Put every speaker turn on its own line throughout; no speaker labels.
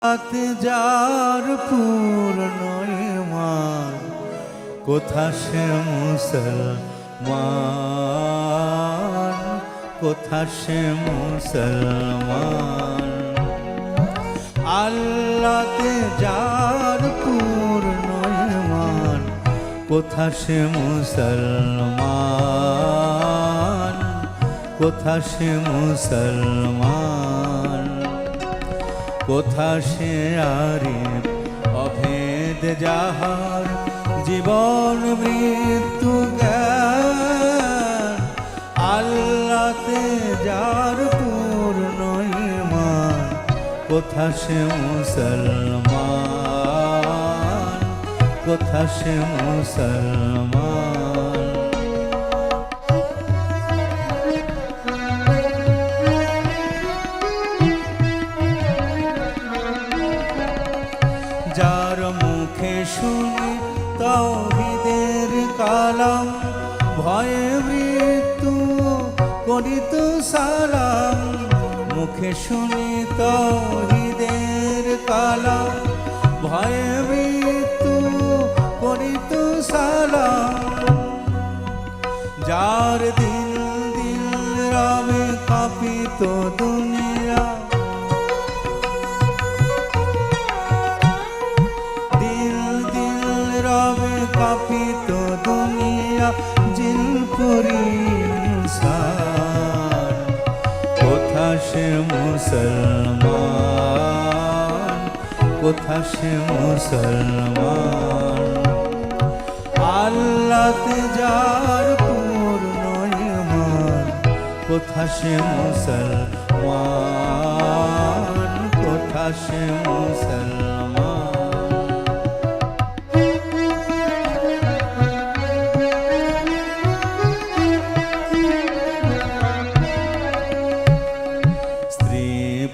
রাত যার পূর্ণ ঈমান, কোথা সে মুসলমান, কোথা সে মুসলমান। আল্লাহতে যার পূর্ণ ঈমান, কোথা সে মুসলমান, কোথা সে মুসলমান। কোথা সে আরিফ অভেদ যাহার, জীবন মৃত্যু জ্ঞান। আল্লাহতে যার পূর্ণ ঈমান, কোথা সে মুসলমান, কোথা সে মুসলমান। যার মুখে শুনি তাওহীদের কালাম, ভয়ে মৃত্যু করিত সালাম। মুখে শুনি তাওহীদের কালাম, ভয়ে মৃত্যু করিত সালাম। যার দিল দিল রামে কাঁপিত দুনিয়া, কাঁপিত দুনিয়া, জিনপুরি ইনসান। কোথা সে মুসলমান, কোথা সে মুসলমান। আল্লাহতে যার পূর্ণ ঈমান, কোথা সে মুসলমান, কোথা সে মুসলমান।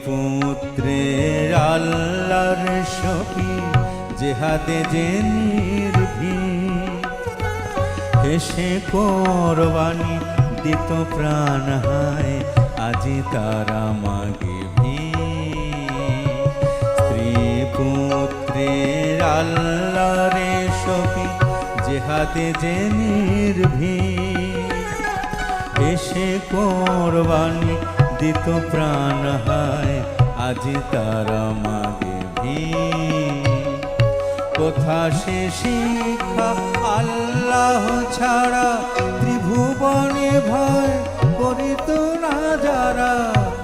পুত্রের আল্লাহর শফি, জেহাদে যে নির্ভীক। হেসে কোরবানি দিত প্রাণ হায়, আজি তারা মাগে ভিক। স্ত্রী পুত্রের আল্লাহর শফি, জেহাদে যে নির্ভীক। হেসে কোরবানি দিত প্রাণ হায়, আজি তারা মাগে ভিক। কোথা সে শিক্ষা আল্লাহ ছাড়া, ত্রিভুবনে ভয় করিত না যারা।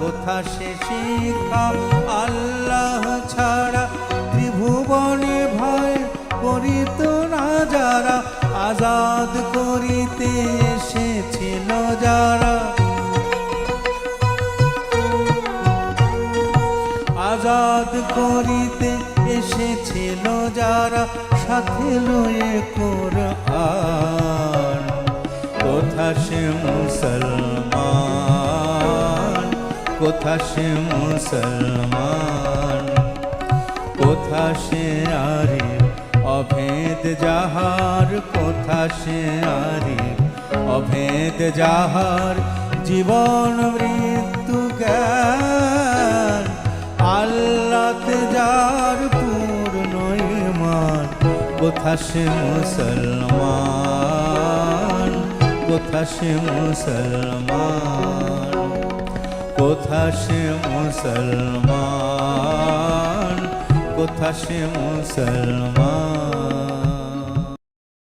কোথা সে শিক্ষা আল্লাহ ছাড়া, ত্রিভুবনে ভয় করিত না যারা। আজাদ করিতে এসেছিল যারা, আজাদ করিতে এসেছিল যারা, সাথে লয়ে কোরআন। কোথা সে মুসলমান, কোথা সে মুসলমান। কোথা সে আরিফ অভেদ যাহার, কোথা সে আরিফ অভেদ যাহার, জীবন মৃত্যু জ্ঞান। আল্লাহতে যার পূর্ণ ঈমান, কোথা সে মুসলমান, কোথা সে মুসলমান। কোথা সে মুসলমান, কোথা সে মুসলমান।